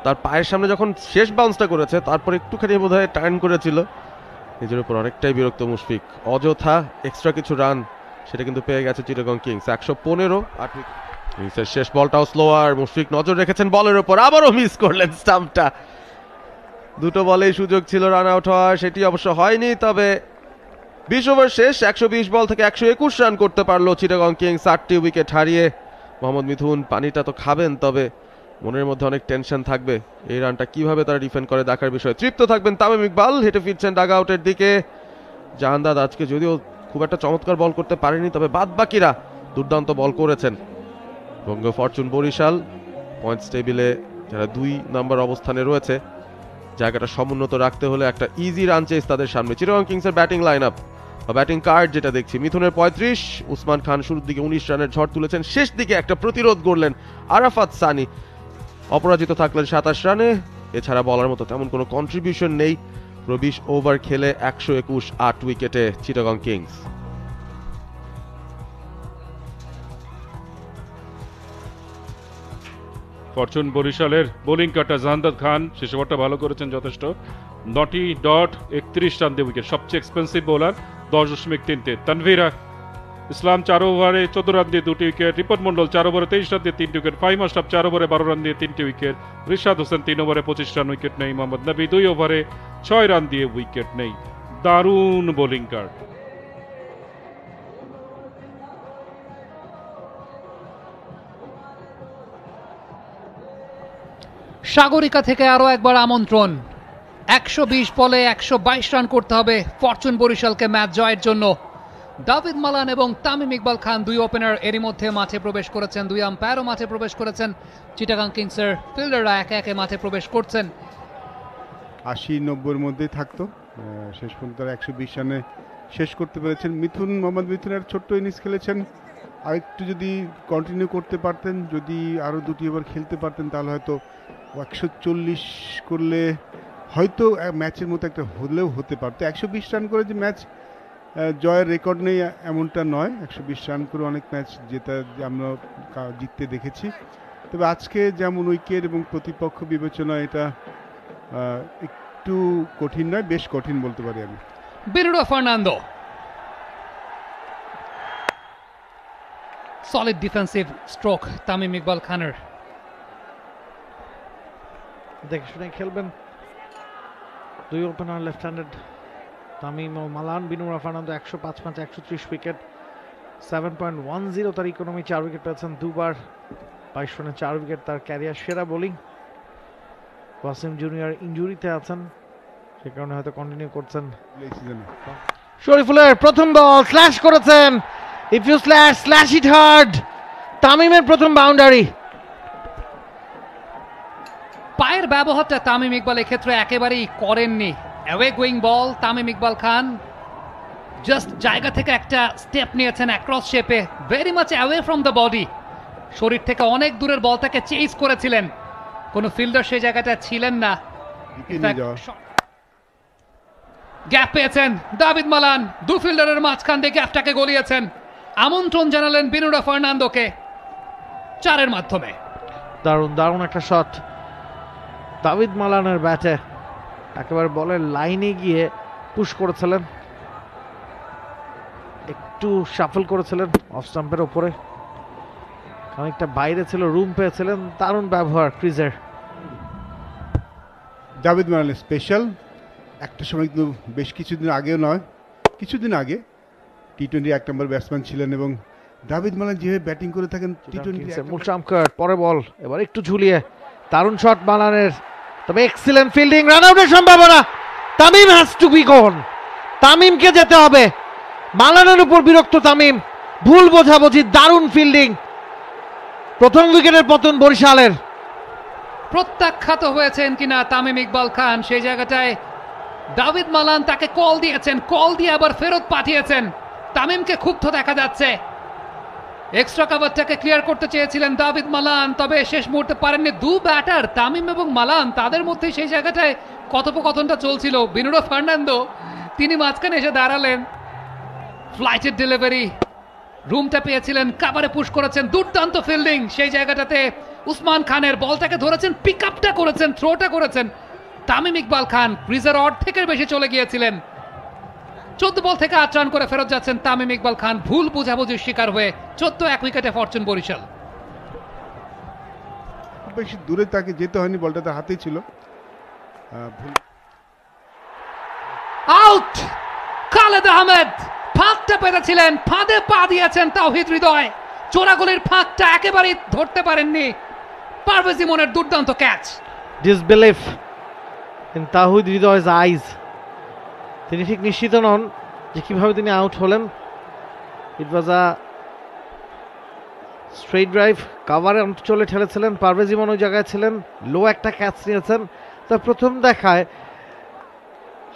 তার পায়ের সামনে যখন শেষ বাউন্সটা করেছে তারপর একটুখানি বোধহয় টার্ন করেছিল, নিজের উপর অনেকটাই বিরক্ত মুশফিক। অযথা এক্সট্রা কিছু রান সেটা কিন্তু পেয়ে গেছে চিটাগং কিংস। 115 8 উইকেট। শেষ বলটাও স্লোয়ার, মুশফিক নজর রেখেছেন বলের উপর, আবারও মিস করলেন স্টাম্পটা। দুটো বলেই সুযোগ ছিল রান আউট হওয়ার, সেটি অবশ্য হয়নি। তবে 20 ওভার শেষ, 120 বল থেকে 121 রান করতে পারলো চিটাগং কিংস 8টি উইকেট হারিয়ে। মোহাম্মদ মিথুন পানিটা তো খাবেন, তবে মনের মধ্যে অনেক টেনশন থাকবে। এই রানটা কিভাবে তারা ডিফেন্ড করে দেখার বিষয়। তৃপ্ত থাকবেন তামিম ইকবাল, হেঁটে ফিরছেন ডাগ আউটের দিকে। জাহানদাদ আজকে যদিও খুব একটা চমৎকার বল করতে পারেনি, তবে বাদ বাকিরা দুর্দান্ত বল করেছেন। বঙ্গ ফরচুন বরিশাল পয়েন্টস টেবিলে যারা 2 নম্বর অবস্থানে রয়েছে, জায়গাটা সমুন্নত রাখতে হলে একটা ইজি রান চেস তাদের সামনে। চিটাগং কিংসের batting line up, batting card যেটা দেখছি, মিথুনের 35, উসমান খান শুরুর দিকে 19 রানের ঝড় তুলেছেন, শেষ দিকে একটা প্রতিরোধ গড়লেন আরাফাত সানি, অপরাজিত থাকলেন 27 রানে। এছাড়া বলার মতো তেমন কোনো কন্ট্রিবিউশন নেই। 20 ওভার খেলে 121 8 উইকেটে চিটাগং কিংস। ফরচুন বরিশালের বোলিং কাটা জাহানদাদ খান শেষ ওভারটা ভালো করেছেন যথেষ্ট। 9.31 রান দিয়ে উইকেট, সবচেয়ে এক্সপেন্সিভ বোলার। 10.3 তানভীর ইসলাম 4 ওভারে 14 রান দিয়ে 2টি উইকেট। রিপন মন্ডল 4 ওভারে 23 রান দিয়ে 3টি উইকেট। ফাহিম আশরাফ 4 ওভারে 12 রান দিয়ে 3টি উইকেট। রিশাদ হোসেন 3 ওভারে 25 রান, উইকেট নেই। মোহাম্মদ নবী 2 ওভারে 6 রান দিয়ে উইকেট নেই। দারুণ বোলিং কার্ড। সাগরিকা থেকে আরো একবার আমন্ত্রণ। 120 বলে 122 রান করতে হবে ফরচুন বরিশালকে ম্যাচ জয়ের জন্য। দাভিদ মালান এবং তামিম ইকবাল খান 2 ওপেনার এরই মধ্যে মাঠে প্রবেশ করেছেন, 2 আম্পায়ারও মাঠে প্রবেশ করেছেন। চিটাগাং কিংসের ফিল্ডাররা একে একে মাঠে প্রবেশ করছেন। 80-90-এর মধ্যেই থাকতো, শেষ পর্যন্ত 120 রানে শেষ করতে পেরেছেন। মোহাম্মদ মিথুনের ছোট্ট ইনিংস খেলেছেন, আরেকটু যদি কন্টিনিউ করতে পারতেন, যদি আরও 2টি ওভার খেলতে পারতেন, তাহলে হয়তো 140 করলে হয়তো ম্যাচের মতো একটা হলেও হতে পারতো। 120 রান করে যে ম্যাচ জয়ের রেকর্ড নেই এমনটা নয়, 120 রান করে অনেক ম্যাচ আমরা জিততে দেখেছি। তবে আজকে যেমন উইকেট এবং প্রতিপক্ষ বিবেচনা, এটা একটু কঠিন নয়, বেশ কঠিন বলতে পারি আমি। Binura Fernando, solid defensive stroke Tamim Iqbal খানের। দেখে শুনে খেলবেন 2 ওপেনার লেফট হ্যান্ডেড তামিম ও মালান। বিনুরা ফার্নান্দো 105 ম্যাচে 130 উইকেট, 7.10 তার ইকোনমি, 4 উইকেট পেয়েছেন 2 বার, 22 রানে 4 উইকেট, তার ক্যারিয়ার সেরা বোলিং। ওয়াসিম জুনিয়র ইনজুরিতে আছেন, সে কারণে হয়তো কন্টিনিউ করছেন। শরীফুলের প্রথম বল স্ল্যাশ করেছেন, if you slash it hard. তামিমের প্রথম বাউন্ডারি। পায়ের ব্যবহারটা তামিম ইকবাল এক্ষেত্রে একেবারেই করেননি। অ্যাওয়ে গোয়িং বল, তামিম ইকবাল খান জাস্ট জায়গা থেকে একটা স্টেপ নিয়েছেন অ্যাক্রস শেপে, very much away from the body. শরীর থেকে অনেক দূরের বলটাকে চেজ করেছিলেন, কোনো ফিল্ডার সেই জায়গাটা ছিলেন না। গ্যাপ পেয়েছেন দাভিদ মালান, 2 ফিল্ডারের মাঝখান দিয়ে গ্যাপটাকে গলিয়েছেন। আমন্ত্রণ জানালেন বিনুরা ফার্নান্দোকে 4-এর মাধ্যমে। দারুণ একটা শট দাভিদ মালানের ব্যাটে, একেবারে বলের লাইনে গিয়ে পুশ করেছিলেন, একটু শাফল করেছিলেন অফ স্টাম্পের ওপরে, খানিকটা বাইরে ছিল, রুম পেয়েছিলেন। দারুণ ব্যবহার ক্রিজের। জাভেদ মালানের স্পেশাল একটা সময় কিন্তু বেশ কিছুদিন আগেও নয়, কিছুদিন আগে টি-20 এক নম্বর ব্যাটসম্যান ছিলেন এবং দাভিদ মালান যেভাবে ব্যাটিং করে থাকেন টি-20 পরে বল এবার একটু ঝুলিয়ে দারুণ শট মালানের, তবে এক্সিলেন্ট ফিল্ডিং, রান আউটের সম্ভাবনা। তামিম হ্যাজ টু বি গন, তামিমকে যেতে হবে। মালানের উপর বিরক্ত তামিম, ভুল বোঝাবুঝি, দারুণ ফিল্ডিং। প্রথম উইকেটের পতন বরিশালের। প্রত্যাখ্যাত হয়েছেন কিনা তামিম ইকবাল খান, সেই জায়গাটায় দাভিদ মালান তাকে কল দিয়েছেন, কল দিয়ে আবার ফেরত পাঠিয়েছেন। তামিমকে ক্ষুব্ধ দেখা যাচ্ছে। এক্সট্রা কভারটাকে ক্লিয়ার করতে চেয়েছিলেন দাভিদ মালান, তবে শেষ মুহূর্তে পারেননি। দু ব্যাটার তামিম এবং মালান, তাদের মধ্যে সেই জায়গাটায় কথোপকথনটা চলছিল। বিনুরো ফার্নান্দো তিনি মাঝখানে এসে দাঁড়ালেন, ফ্লাইটের ডেলিভারি, রুমটা পেয়েছিলেন, কাভারে পুশ করেছেন, দুর্দান্ত ফিল্ডিং। সেই জায়গাটাতে উসমান খানের বলটাকে ধরেছেন, পিক আপটা করেছেন, থ্রোটা করেছেন। তামিম ইকবাল খান ক্রিজের অর্ধেকের বেশি চলে গিয়েছিলেন। 14 বল থেকে 8 রান করে ফেরত যাচ্ছেন তামিম ইকবাল খান, ভুল বোঝাবুঝির শিকার হয়ে 14-1 উইকেটে ফরচুন বরিশাল। বেশি দূরে তাকে যেতে হয়নি, বলটা তার হাতেই ছিল। আউট! খালেদ আহমেদ ফাঁকটা পেতেছিলেন, ফাঁদে পা দিয়েছেন তাওহিদ হৃদয়। চোরাগুলির ফাঁকটা একেবারেই ধরতে পারেননি। পারভেজ ইমনের দুর্দান্ত ক্যাচ। ডিসবিলিফ ইন তাওহিদ হৃদয়'s eyes। তিনি ঠিক নিশ্চিত নন যে কিভাবে তিনি আউট হলেন। ইট ওয়াজ আ স্ট্রেট ড্রাইভ, কাভারে চলে ঠেলেছিলেন, পারভেজ ইমন ওই জায়গায় ছিলেন, লো একটা ক্যাচ নিয়েছেন। তার প্রথম দেখায়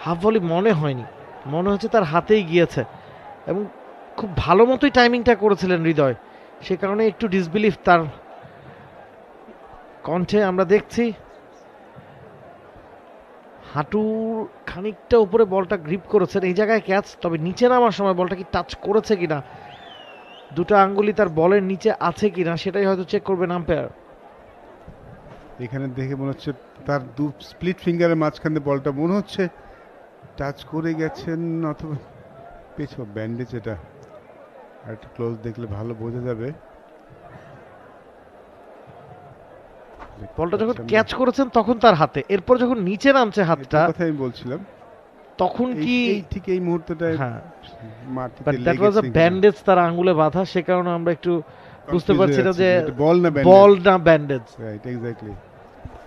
হাফ ভলি মনে হয়নি, মনে হচ্ছে তার হাতেই গিয়েছে এবং খুব ভালো মতোই টাইমিংটা করেছিলেন হৃদয়, সে কারণে একটু ডিসবিলিফ তার কণ্ঠে আমরা দেখছি। হাঁটুর খানিকটা উপরে বলটা গ্রিপ করেছেন, এই জায়গায় ক্যাচ, তবে নিচে নামার সময় বলটা কি টাচ করেছে কিনা, দুটো আঙ্গুলি তার বলের নিচে আছে কিনা সেটাই হয়তো চেক করবেন আম্পায়ার। এখানে দেখে মনে হচ্ছে তার দু স্প্লিট ফিঙ্গারের মাঝখানে বলটা মনে হচ্ছে টাচ করে গেছেন, অথবা পেছনে ব্যান্ডেজ, এটা আর একটু ক্লোজ দেখলে ভালো বোঝা যাবে। বলটা যখন ক্যাচ করেছেন তখন তার হাতে, এরপর যখন নিচে নামছে হাতটা, কথা আমি বলছিলাম, তখন কি ঠিক এই মুহূর্তটা মাটিতে দ্যাট ওয়াজ আ ব্যান্ডেজ তার আঙ্গুলে বাঁধা, সে কারণে আমরা একটু বুঝতে পারছি না যে বল না ব্যান্ডেজ। Right, exactly.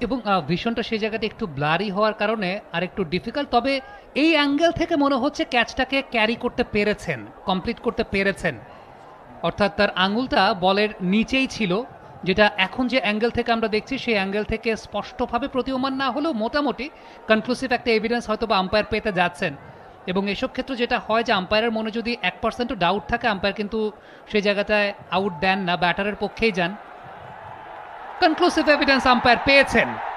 এবং ভিশনটা সেই জায়গাটা একটু ব্লারি হওয়ার কারণে আর একটু ডিফিকাল্ট, তবে এই অ্যাঙ্গেল থেকে মনে হচ্ছে ক্যাচটাকে ক্যারি করতে পেরেছেন, কমপ্লিট করতে পেরেছেন। অর্থাৎ তার আঙুলটা বলের নিচেই ছিল, যেটা এখন যে অ্যাঙ্গেল থেকে আমরা দেখছি সেই অ্যাঙ্গেল থেকে স্পষ্টভাবে প্রতীয়মান না হলেও মোটামুটি কনক্লুসিভ একটা এভিডেন্স হয়তো বা আম্পায়ার পেতে যাচ্ছেন। এবং এসব ক্ষেত্রে যেটা হয় যে আম্পায়ারের মনে যদি 1%ও ডাউট থাকে, আম্পায়ার কিন্তু সেই জায়গাটায় আউট দেন না, ব্যাটারের পক্ষেই যান। কনক্লুসিভ এভিডেন্স আম্পায়ার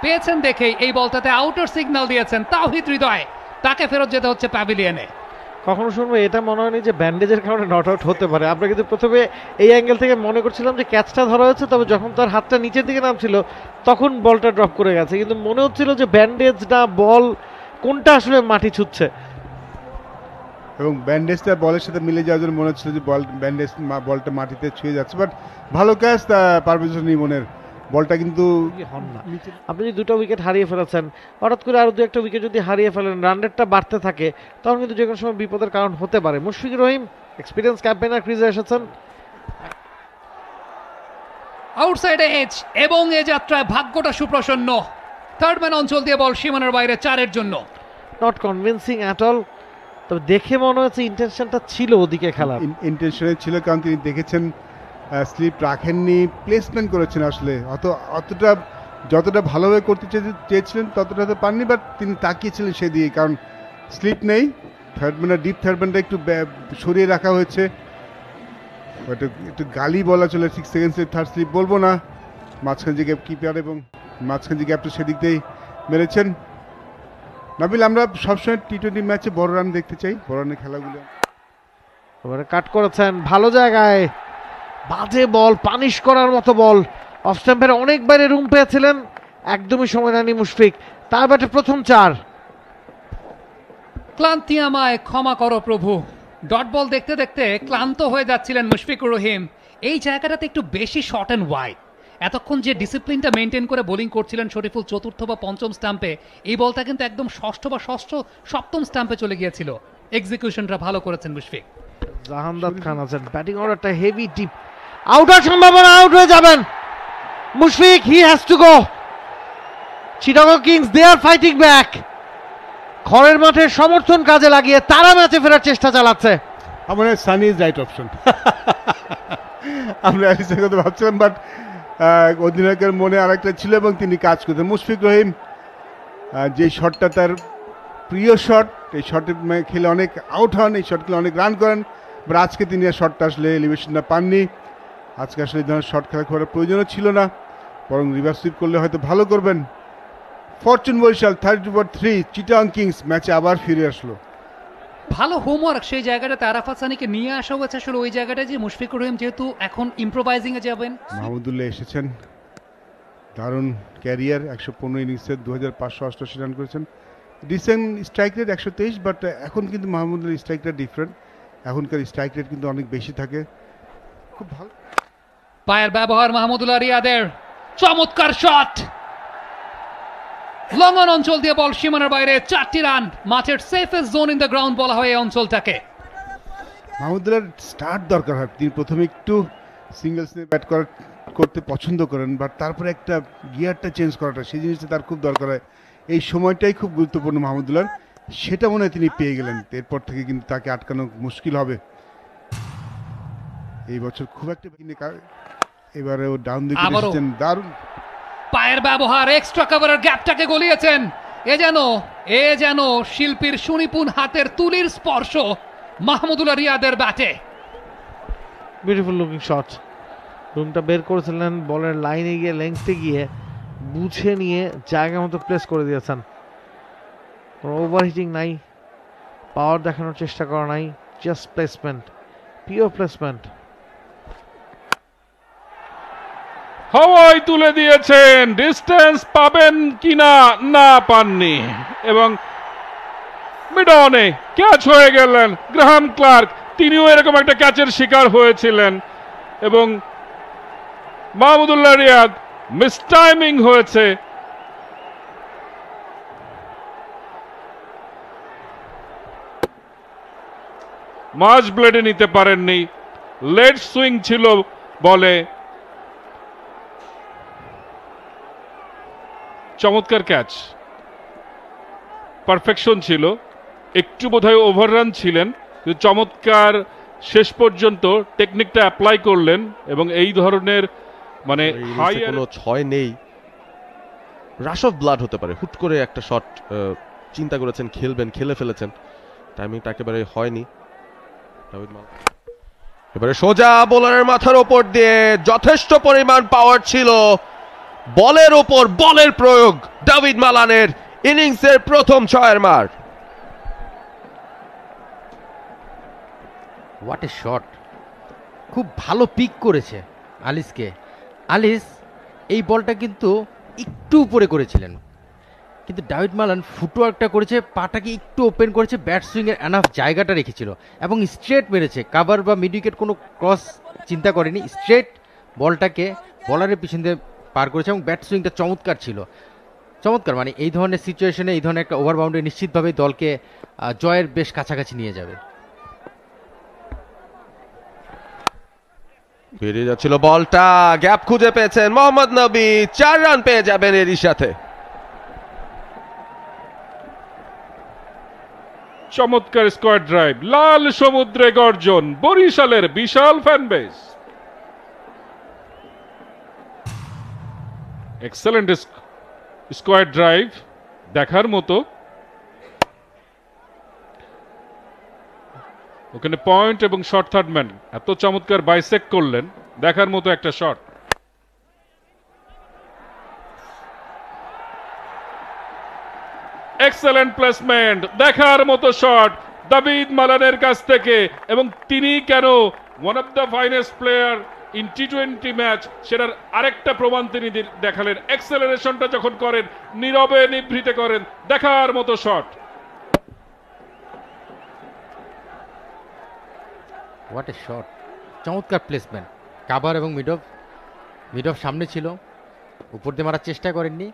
পেয়েছেন দেখেই এই বলটাতে আউটের সিগন্যাল দিয়েছেন তাওহিদ হৃদয়, তাকে ফেরত যেতে হচ্ছে প্যাভিলিয়নে। কখনো শুনবো এটা মনে হয়নি যে ব্যান্ডেজের কারণে নট আউট হতে পারে। আমরা কিন্তু প্রথমে এই অ্যাঙ্গেল থেকে মনে করছিলাম যে ক্যাচটা ধরা হয়েছে, তবে যখন তার হাতটা নিচের দিকে নামছিল তখন বলটা ড্রপ করে গেছে, কিন্তু মনে হচ্ছিল যে ব্যান্ডেজ না বল, কোনটা আসলে মাটি ছুটছে। এবং ব্যান্ডেজটা বলের সাথে মিলে যাওয়ার জন্য মনে হচ্ছিল যে বলটা মাটিতে ছুঁয়ে যাচ্ছে, বাট ভালো ক্যাচ পারভেজ ইমনের। বলটা কিন্তু আপনি যদি দুটো উইকেট হারিয়ে ফেলেছেন, হঠাৎ করে আরো দু একটা উইকেট যদি হারিয়ে ফেলেন, রান রেটটা বাড়তে থাকে, তখন কিন্তু যে কোনো সময় বিপদের কারণ হতে পারে। মুশফিকুর রহিম এক্সপিরিয়েন্স ক্যাম্পেইনার ক্রিজে এসেছেন, আউটসাইডে এজ, এবং এ যাত্রায় ভাগ্যটা সুপ্রসন্ন। থার্ড ম্যান অঞ্চল দিয়ে বল সীমানার বাইরে 4-এর জন্য। নট কনভিন্সিং অ্যাট অল, তবে দেখে মনে হচ্ছে ইন্টেনশনটা ছিল ওদিকে খেলা, ইন্টেনশনে ছিল, কারণ তিনি দেখেছেন স্লিপ রাখেননি, প্লেসমেন্ট করেছেন আসলে অতটা যতটা ভালোভাবে করতে চেয়েছিলেন ততটা তো পাননি, বাট তিনি তাকিয়েছিলেন সেদিকে, কারণ স্লিপ নেই। ডিপ থার্ড ম্যানটা একটু সরিয়ে রাখা হয়েছে, একটু গালি বলা চলে, 6 সেকেন্ড স্লিপ, থার্ড স্লিপ বলবো না। মাঝখান যে গ্যাপ কিপার এবং মাঝখান যে গ্যাপটা সেদিক দিয়েই মেরেছেন। নাবিল, আমরা সবসময় টি-20 ম্যাচে বড় রান দেখতে চাই, বড় রানের খেলাগুলো। এবারে কাট করেছেন ভালো জায়গায়, বাজে বল, পানিশ করার মতো বল, অফ স্ট্যাম্পের অনেক বাইরে রুম পেয়েছিলেন, একদমই সময় নেয়নি মুশফিক, তার ব্যাটে প্রথম 4। ক্লান্তি আমায় ক্ষমা করো প্রভু। ডট বল দেখতে দেখতে ক্লান্ত হয়ে যাচ্ছিলেন মুশফিকুর রহিম। এই জায়গাটাতে একটু বেশি শর্ট অ্যান্ড ওয়াইড, এতক্ষণ যে ডিসিপ্লিনটা মেনটেন করে বোলিং করছিলেন শরীফুল চতুর্থ বা পঞ্চম স্টাম্পে, এই বলটা কিন্তু একদম ষষ্ঠ বা সপ্তম স্টাম্পে চলে গিয়েছিল। এক্সিকিউশনটা ভালো করেছেন মুশফিক। জাহান্দাত খান আছেন, ব্যাটিং অর্ডারটা হেভি ডিপ, আউটের সম্ভাবনা, আউট হয়ে যাবেন Mushfiq. He has to go. Chittagong Kings they are fighting back. খড়ের মাঠের সমর্থন কাজে লাগিয়ে তারা ম্যাচে ফেরার চেষ্টা চালাচ্ছে। আমার সানি ইজ রাইট অপশন। আমরা অ্যালিসের কথা ভাবছিলাম, বাট অধিনায়কের মনে আরেকটা ছিল এবং তিনি কাজ করতেন। মুশফিক রহিম যে শটটা তার প্রিয় শট, এই শটে খেলে অনেক আউট হন, এই শট খেলে অনেক রান করেন, বাট আজকে তিনি আর শটটা আসলে এলিভেশনটা পাননি। আজকে আসলে এই ধরনের শট খেলা করার প্রয়োজনও ছিল না, বরং রিভার্স সুইপ করলে হয়তো ভালো করবেন। ফরচুন বরিশাল 30/3, চিটাগং কিংস ম্যাচে আবার ফিরে আসলো। ভালো হোমওয়ার্ক সেই জায়গাটাতে আরাফাত সানিকে নিয়ে আসা হয়েছে আসলে ওই জায়গাটায়, যে মুশফিকুর রহিম যেহেতু এখন ইম্প্রোভাইজিং এ যাবেন। মাহমুদুল্লাহ এসেছেন, দারুণ ক্যারিয়ার, 115 ইনিংসে 2588 রান করেছেন। রিসেন্ট স্ট্রাইক রেট 123, বাট এখন কিন্তু মাহমুদুল্লাহ স্ট্রাইক রেট ডিফারেন্ট, এখনকার স্ট্রাইক রেট কিন্তু অনেক বেশি থাকে। খুব ভালো পায়ের ব্যবহার মাহমুদুল্লাহ রিয়াদের, চমৎকার শট, লং অন অঞ্চল দিয়ে বল সীমানার বাইরে, 4টি রান। মাঠের safest zone in the ground বলা হয় এই অঞ্চলটাকে। মাহমুদুল্লাহর স্টার্ট দরকার হয়, তিনি প্রথমে একটু সিঙ্গেলস নিয়ে ব্যাট করতে পছন্দ করেন, বাট তারপরে একটা গিয়ারটা চেঞ্জ করাটা, সেই জিনিসটা তার খুব দরকার হয়। এই সময়টাই খুব গুরুত্বপূর্ণ মাহমুদুল্লাহর, সেটা মনে হয় তিনি পেয়ে গেলেন। এরপর থেকে কিন্তু তাকে আটকানো মুশকিল হবে এই বছর খুব একটা। এবারে ও ডাউন দিকে এসেছেন, দারুণ পায়ের ব্যবহার, এক্সট্রা কভারের গ্যাপটাকে গলিয়েছেন। এ যেন শিল্পীর সুনিপুণ হাতের তুলির স্পর্শ মাহমুদুল্লাহ রিয়াদের ব্যাটে। বিউটিফুল লুকিং শট, রুমটা বের করেছিলেন, বলের লাইনে গিয়ে লেংথে গিয়ে বুঝে নিয়ে জায়গা মতো প্লেস করে দিয়েছেন। কোনো ওভারহিটিং নাই, পাওয়ার দেখানোর চেষ্টা করা নাই, জাস্ট প্লেসমেন্ট, পিওর প্লেসমেন্ট। হাওয়ায় তুলে দিয়েছেন, ডিস্টেন্স পাবেন কিনা, না পাননি, এবং মিডনে ক্যাচ হয়ে গেলেন গ্রাহাম ক্লার্ক। তিনিও এরকম একটা ক্যাচের শিকার হয়েছিলেন, এবং মাহমুদুল্লাহ রিয়াদ মিসটাইমিং হয়েছে। মাঝ ব্লেডে নিতে পারেননি, লেট সুইং ছিল বলে। চমৎকার ক্যাচ, পারফেকশন ছিল, একটু বোধহয় ওভাররান ছিলেন, কিন্তু চমৎকার শেষ পর্যন্ত টেকনিকটা অ্যাপ্লাই করলেন, এবং এই ধরনের মানে কোনো ছয় নেই, রাশ অফ ব্লাড হতে পারে, হুট করে একটা শট চিন্তা করেছেন খেলবেন, খেলে ফেলেছেন, টাইমিংটা একেবারে হয়নি। এবারে সোজা বোলারের মাথার ওপর দিয়ে যথেষ্ট পরিমাণ পাওয়ার ছিল, বলের ওপর বলের প্রয়োগ, দাভিদ মালানের ইনিংসের প্রথম ছয়ের মার। হোয়াট এ শট, খুব ভালো পিক করেছে আলিসকে। আলিস এই বলটা কিন্তু একটু উপরে করেছিলেন, কিন্তু ডাভিড মালান ফুটওয়ার্কটা করেছে, পাটাকে একটু ওপেন করেছে, ব্যাট সুইংয়ের এনাফ জায়গাটা রেখেছিল, এবং স্ট্রেট মেরেছে। কাভার বা মিড উইকেট কোনো ক্রস চিন্তা করেনি, স্ট্রেট বলটাকে বলারের পিছন দিয়ে পার করেছে, এবং ব্যাট সুইংটা চমৎকার ছিল। চমৎকার, মানে এই ধরনের সিচুয়েশনে এই ধরনের একটা ওভার বাউন্ডারি নিশ্চিতভাবে দলকে জয়ের বেশ কাছাকাছি নিয়ে যাবে। বেরিয়ে যাচ্ছিল বলটা, গ্যাপ খুঁজে পেয়েছেন মোহাম্মদ নবী, 4 রান পেয়ে যাবেন এরই সাথে। চমৎকার স্কোয়াড ড্রাইভ, লাল সমুদ্রে গর্জন, বরিশালের বিশাল fan base. Excellent square drive, দেখার মতো। ওখানে পয়েন্ট এবং শর্ট থার্ডম্যান এত চমৎকার বাইসেক্ট করলেন, দেখার মতো একটা শট। এক্সেলেন্ট প্লেসমেন্ট, দেখার মতো শট দাভিদ মালানের কাছ থেকে, এবং তিনি কেন one of the finest player in T20 match সেটার আরেকটা প্রমাণ তিনি দেখালেন। এক্সেলারেশনটা যখন করেন, নীরবে নিভৃতে করেন, দেখার মতো শট। হোয়াট এ শট, চমৎকার প্লেসমেন্ট, কাভার এবং মিড অফ মিড অফ সামনে ছিল, উপর দিয়ে মারার চেষ্টা করেননি,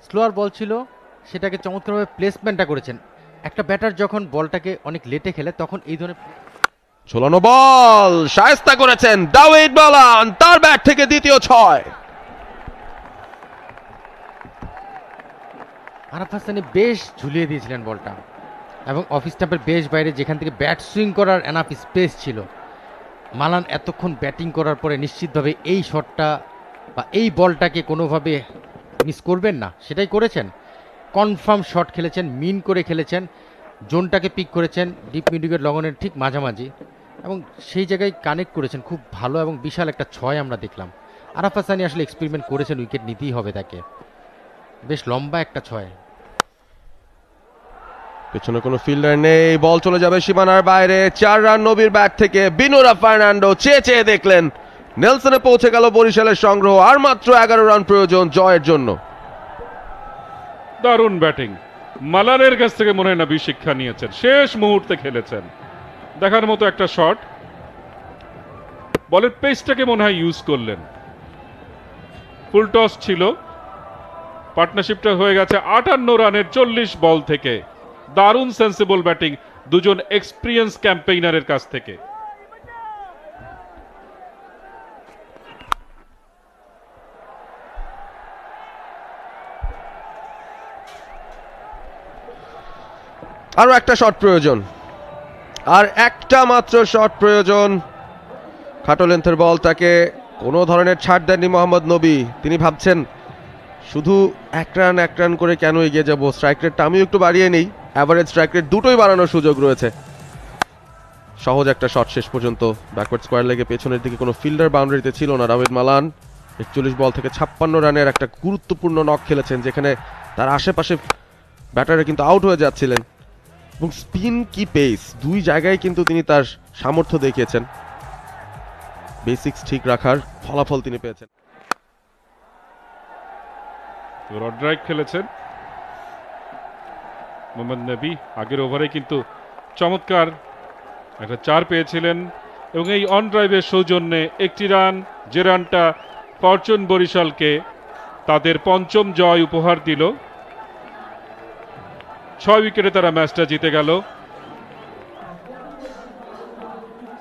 স্লোয়ার বল ছিল, সেটাকে চমৎকারভাবে প্লেসমেন্টটা করেছেন। একটা ব্যাটার যখন বলটাকে অনেক লেটে খেলে তখন এই ধরনের ঝোলানো বল শায়েস্তা করেছেন দাভিদ মালান, তার ব্যাট থেকে দ্বিতীয় 6। আরাফ হাসানি বেশ ঝুলিয়ে দিয়েছিলেন বলটা, এবং অফ স্টাম্পের বেশ বাইরে যেখান থেকে ব্যাট সুইং করার এনাফ স্পেস ছিল। মালান এতক্ষণ ব্যাটিং করার পরে নিশ্চিতভাবে এই শটটা বা এই বলটাকে কোনোভাবে মিস করবেন না, সেটাই করেছেন। কনফার্ম শট খেলেছেন, মিন করে খেলেছেন, জোনটাকে পিক করেছেন ডিপ মিড উইকেট লগনের ঠিক মাঝামাঝি, এবং সেই জায়গায় কানেক্ট করেছেন খুব ভালো, এবং বিশাল একটা 6 আমরা দেখলাম। আরাফ হাসানি আসলে এক্সপেরিমেন্ট করেছেন, উইকেট নিতেই হবে তাকে, বেশ লম্বা একটা 6। পেছনে কোনো ফিল্ডার নেই, বল চলে যাবে সীমানার বাইরে। 4 রান নবীর ব্যাট থেকে। বিনুরা ফার্নান্ডো চেয়ে চেয়ে দেখলেন, নেলসনে পৌঁছে গেল বরিশালের সংগ্রহ। আর মাত্র 11 রান প্রয়োজন জয়ের জন্য। দারুণ ব্যাটিং, মালানের কাছ থেকে মনে হয় নবী শিক্ষা নিয়েছেন, শেষ মুহূর্তে খেলেছেন, দেখার মতো একটা শট। বলের পেসটাকে মনে হয় ইউজ করলেন। ফুল টস ছিল, পার্টনারশিপটা হয়ে গেছে 58 রানের 40 বল থেকে। দারুণ সেন্সিবল ব্যাটিং দুজন এক্সপিরিয়েন্স ক্যাম্পেইনারের কাছ থেকে। আরো একটা শট প্রয়োজন, আর একটা মাত্র শট প্রয়োজন। খাটো লেন্থের বলটাকে কোনো ধরনের ছাড় দেননি মোহাম্মদ নবী। তিনি ভাবছেন শুধু এক রান করে কেন এগিয়ে যাবো, স্ট্রাইক রেটটা আমিও একটু বাড়িয়ে নেই, অ্যাভারেজ স্ট্রাইক রেট দুটোই বাড়ানোর সুযোগ রয়েছে। সহজ একটা শট শেষ পর্যন্ত ব্যাকওয়ার্ড স্কোয়ার লেগে পেছনের দিকে কোনো ফিল্ডার বাউন্ডারিতে ছিল না। দাভিদ মালান 41 বল থেকে 56 রানের একটা গুরুত্বপূর্ণ নক খেলেছেন, যেখানে তার আশেপাশে ব্যাটারে কিন্তু আউট হয়ে যাচ্ছিলেন, এবং স্পিন কি পেস দুই জায়গায় কিন্তু তিনি তার সামর্থ্য দেখিয়েছেন। বেসিক্স ঠিক রাখার ফলাফল তিনি পেয়েছেন। রড ড্রাইভ খেলেছেন মোহাম্মদ নবী, আগের ওভারে কিন্তু চমৎকার একটা 4 পেয়েছিলেন, এবং এই অন ড্রাইভের সৌজন্যে একটি রান, যে রানটা ফরচুন বরিশালকে তাদের 5ম জয় উপহার দিল। 6 উইকেটে তারা ম্যাচটা জিতে গেল,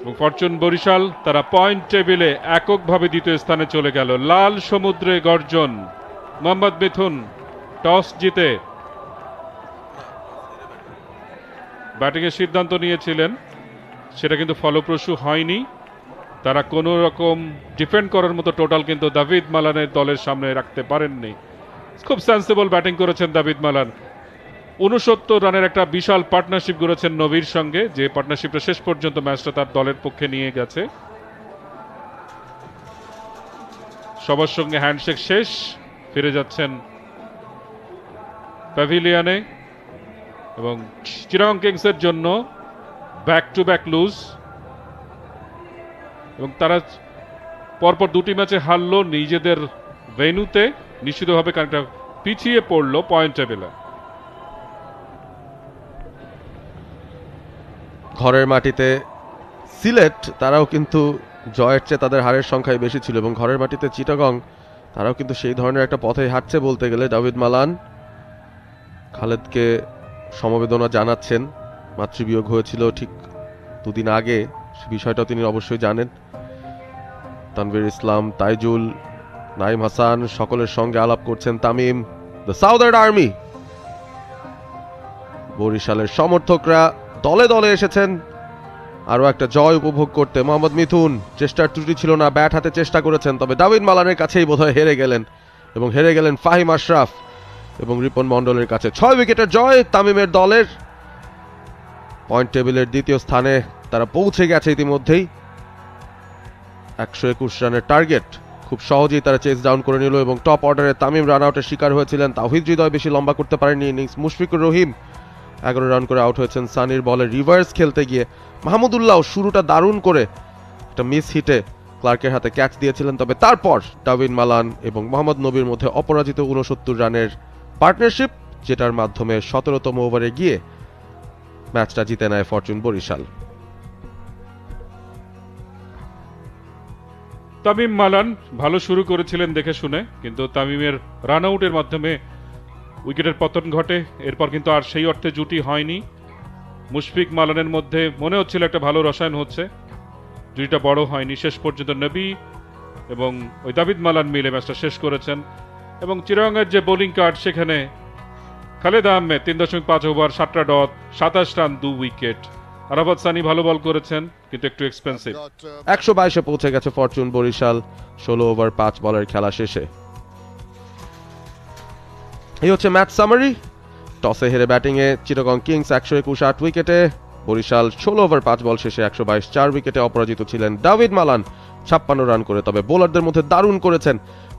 এবং ফরচুন বরিশাল তারা পয়েন্ট টেবিলে এককভাবে দ্বিতীয় স্থানে চলে গেল। লাল সমুদ্রে গর্জন, মোহাম্মদ মিথুন টস জিতে ব্যাটিংয়ের সিদ্ধান্ত নিয়েছিলেন, সেটা কিন্তু ফলপ্রসূ হয়নি। তারা কোনো রকম ডিফেন্ড করার মতো টোটাল কিন্তু দাভিদ মালানের দলের সামনে রাখতে পারেননি। খুব সেন্সিবল ব্যাটিং করেছেন দাভিদ মালান। 69 রানের একটা বিশাল পার্টনারশিপ গড়েছেন নবীর সঙ্গে, যে পার্টনারশিপটা শেষ পর্যন্ত ম্যাচটা তার দলের পক্ষে নিয়ে গেছে। সবার সঙ্গে হ্যান্ডশেক শেষ, ফিরে যাচ্ছেন প্যাভিলিয়নে, এবং চিটাগং কিংসের জন্য ব্যাক টু ব্যাক লুজ, এবং তারা পরপর 2টি ম্যাচে হারলো নিজেদের ভেন্যুতে, নিশ্চিতভাবে কারণটা পিছিয়ে পড়লো পয়েন্ট টেবিলে। ঘরের মাটিতে সিলেট তারাও কিন্তু জয়ের চেয়ে তাদের হারের সংখ্যাই বেশি ছিল, এবং ঘরের মাটিতে চিটাগং তারাও কিন্তু সেই ধরনের একটা পথে হাঁটছে বলতে গেলে। দাভিদ মালান খালেদকে সমবেদনা জানাচ্ছেন, মাতৃবিয়োগ হয়েছিল ঠিক 2 দিন আগে, সে বিষয়টাও তিনি অবশ্যই জানেন। তানভীর ইসলাম, তাইজুল, নাইম হাসান সকলের সঙ্গে আলাপ করছেন তামিম। দ্য সাউদার্ন আর্মি, বরিশালের সমর্থকরা দলে দলে এসেছেন আরো একটা জয় উপভোগ করতে। মোহাম্মদ মিথুন চেষ্টার ত্রুটি ছিল না, ব্যাট হাতে চেষ্টা করেছেন, তবে দাভিদ মালানের কাছেই বোধহয় হেরে গেলেন, এবং হেরে গেলেন ফাহিম আশরাফ এবং রিপন মন্ডলের কাছে। 6 উইকেটের জয় তামিমের দলের। পয়েন্ট টেবিলের দ্বিতীয় স্থানে তারা পৌঁছে গেছে ইতিমধ্যেই। 121 রানের টার্গেট খুব সহজেই তারা চেস ডাউন করে নিল, এবং টপ অর্ডারে তামিম রান আউটের শিকার হয়েছিলেন। তাওহিদ হৃদয় বেশি লম্বা করতে পারেননি ইনিংস। মুশফিকুর রহিম 11 রান করে আউট হয়েছেন সানির বলে রিভার্স খেলতে গিয়ে। মাহমুদুল্লাহ শুরুটা দারুণ করে একটা মিস হিটে ক্লার্কের হাতে ক্যাচ দিয়েছিলেন, তবে তারপর দাভিদ মালান এবং মোহাম্মদ নবীর মধ্যে অপরাজিত 69 রানের পার্টনারশিপ, যেটার মাধ্যমে 17তম ওভারে গিয়ে ম্যাচটা জিতে নেয় ফরচুন বরিশাল। তামিম মালান ভালো শুরু করেছিলেন দেখে শুনে, কিন্তু তামিমের রান আউটের মাধ্যমে উইকেটের পতন ঘটে। এরপর কিন্তু আর সেই অর্থে জুটি হয়নি। মুশফিক মালানের মধ্যে মনে হচ্ছিল একটা ভালো রসায়ন হচ্ছে, জুটিটা বড় হয়নি। শেষ পর্যন্ত নবী এবং ওই দাবিদ মালান মিলে ম্যাচটা শেষ করেছেন। এবং চিরাঙ্গের যে বোলিং কার্ড, সেখানে খালেদ আহমেদ 3.5 ওভার 7টা dot 27 run 2 wicket. Arafat Sunny ভালো বল করেছেন কিন্তু একটু এক্সপেন্সিভ। 122-এ পৌঁছে গেছে ফরচুন বরিশাল 16 ওভার 5 বলের খেলা শেষে। এই হচ্ছে ম্যাচ সামারি। টসে হেরে ব্যাটিংয়ে চিটাগং কিংস 121 8 উইকেটে, বরিশাল 16 ওভার 5 বল শেষে 122 4 উইকেটে অপরাজিত ছিলেন দাভিদ মালান 56 রান করে। তবে বোলারদের মধ্যে দারুণ করেছেন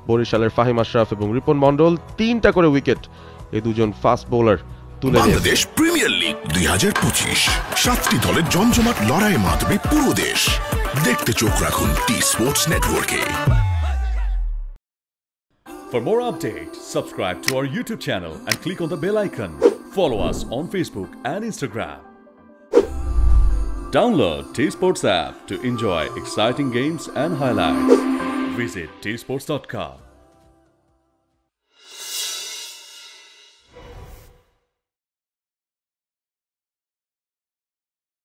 বরিশালের ফাহিম আশরাফ এবং রিপন মন্ডল, 3টা করে উইকেট এই দুজন ফাস্ট বোলার তুলে দিয়েছে। বাংলাদেশ প্রিমিয়ার লিগ 2025, 7টি দলের জমজমাট লড়াইয়ে মাতবে পুরো দেশ। দেখতে চোখ রাখুন টি স্পোর্টস নেটওয়ার্কে। For more updates, subscribe to our YouTube channel and click on the bell icon. Follow us on Facebook and Instagram. Download T-Sports app to enjoy exciting games and highlights. Visit tsports.com.